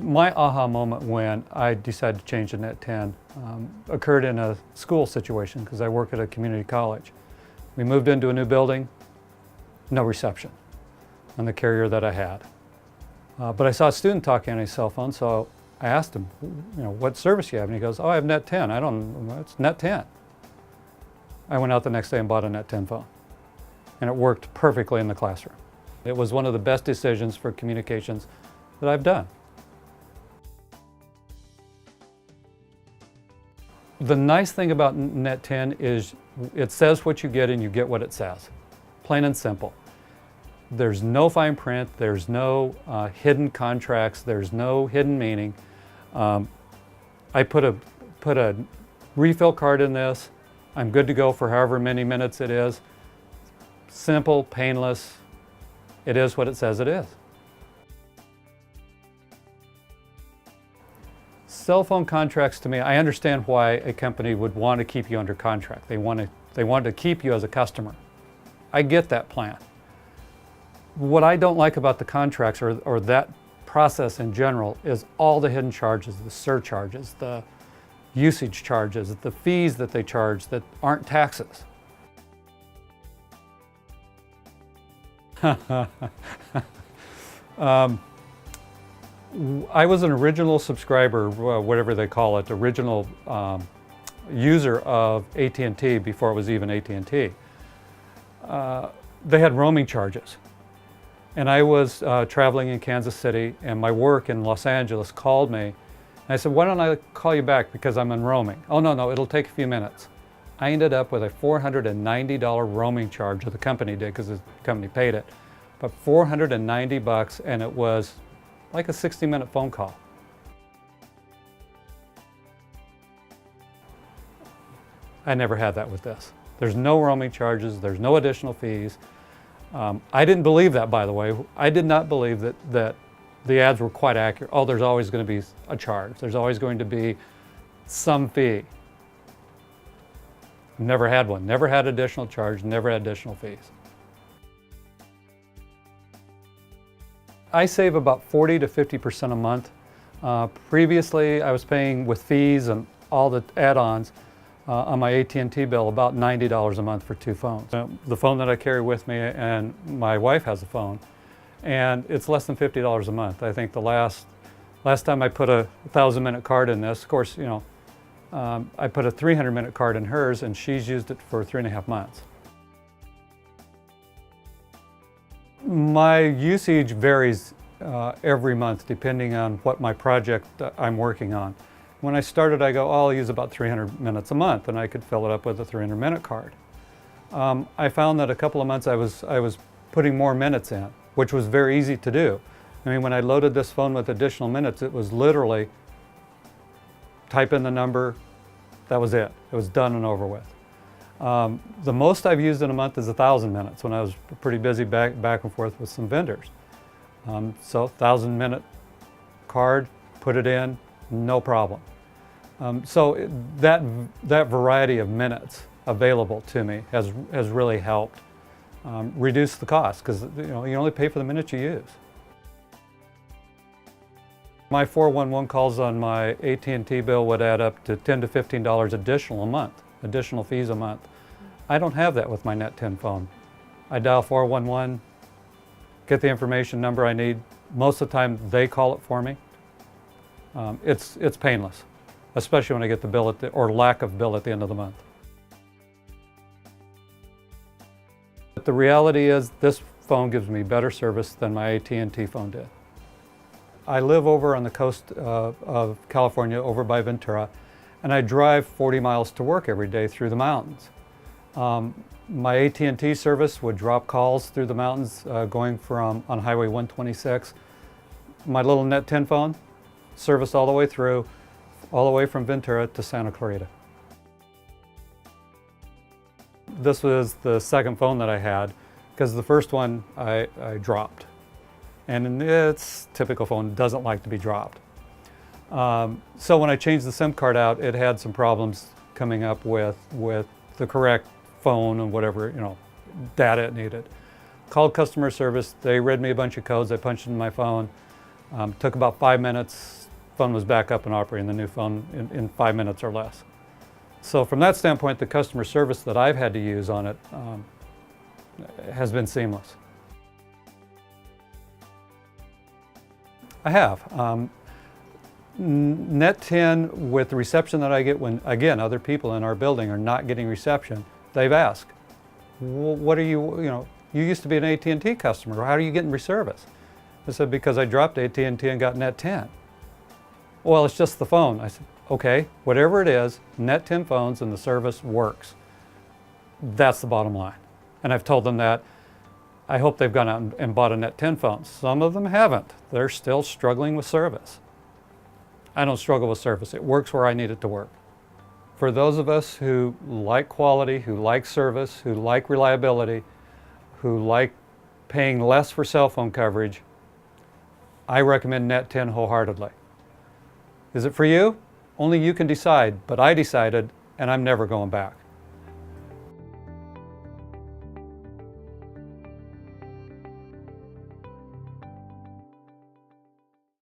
My aha moment when I decided to change to net10 occurred in a school situation because I work at a community college. We moved into a new building, no reception on the carrier that I had. But I saw a student talking on his cell phone, so I asked him, what service you have? And he goes, oh, I have net10. I don't know, it's net10. I went out the next day and bought a net10 phone. And it worked perfectly in the classroom. It was one of the best decisions for communications that I've done. The nice thing about net10 is it says what you get and you get what it says. Plain and simple. There's no fine print, there's no hidden contracts, there's no hidden meaning. I put a refill card in this. I'm good to go for however many minutes it is. Simple, painless. It is what it says it is. Cell phone contracts, to me, I understand why a company would want to keep you under contract. They want to keep you as a customer. I get that plan. What I don't like about the contracts or that process in general is all the hidden charges, the surcharges, the usage charges, the fees that they charge that aren't taxes. I was an original subscriber, whatever they call it, original user of AT&T before it was even AT&T. They had roaming charges. And I was traveling in Kansas City, and my work in Los Angeles called me. And I said, why don't I call you back because I'm in roaming? Oh, no, it'll take a few minutes. I ended up with a $490 roaming charge, or the company did because the company paid it. But $490, and it was like a 60-minute phone call. I never had that with this. There's no roaming charges, there's no additional fees. I didn't believe that, by the way. I did not believe that the ads were quite accurate. Oh, there's always going to be a charge. There's always going to be some fee. Never had one. Never had additional charge, never had additional fees. I save about 40 to 50% a month. Previously, I was paying with fees and all the add-ons on my AT&T bill about $90 a month for 2 phones. The phone that I carry with me, and my wife has a phone, and it's less than $50 a month. I think the last time I put a 1,000-minute card in this, of course, I put a 300-minute card in hers, and she's used it for 3.5 months. My usage varies every month depending on what my project I'm working on. When I started, I go, oh, I'll use about 300 minutes a month, and I could fill it up with a 300-minute card. I found that a couple of months I was putting more minutes in, which was very easy to do. I mean, when I loaded this phone with additional minutes, it was literally type in the number, that was it. It was done and over with. The most I've used in a month is 1,000 minutes when I was pretty busy back and forth with some vendors. So 1,000-minute card, put it in, no problem. So that variety of minutes available to me has really helped reduce the cost because you only pay for the minutes you use. My 411 calls on my AT&T bill would add up to $10 to $15 additional a month, additional fees a month. I don't have that with my net10 phone. I dial 411, get the information number I need. Most of the time they call it for me. It's painless, especially when I get the bill or lack of bill at the end of the month. But the reality is this phone gives me better service than my AT&T phone did. I live over on the coast of California, over by Ventura, and I drive 40 miles to work every day through the mountains. My AT&T service would drop calls through the mountains going on Highway 126. My little net10 phone, service all the way through, all the way from Ventura to Santa Clarita. This was the second phone that I had because the first one I dropped. And it's typical phone, doesn't like to be dropped. So when I changed the SIM card out, it had some problems coming up with the correct phone and whatever data it needed. Called customer service, they read me a bunch of codes, I punched in my phone. Took about 5 minutes, phone was back up and operating, the new phone in 5 minutes or less. So from that standpoint, the customer service that I've had to use on it has been seamless. I have. Net10, with the reception that I get when, again, other people in our building are not getting reception, they've asked, what are you used to be an AT&T customer, how are you getting service? I said, because I dropped AT&T and got net10. Well, it's just the phone. I said, okay, whatever it is, net10 phones and the service works. That's the bottom line. And I've told them that. I hope they've gone out and bought a net10 phone. Some of them haven't. They're still struggling with service. I don't struggle with service. It works where I need it to work. For those of us who like quality, who like service, who like reliability, who like paying less for cell phone coverage, I recommend net10 wholeheartedly. Is it for you? Only you can decide, but I decided, and I'm never going back.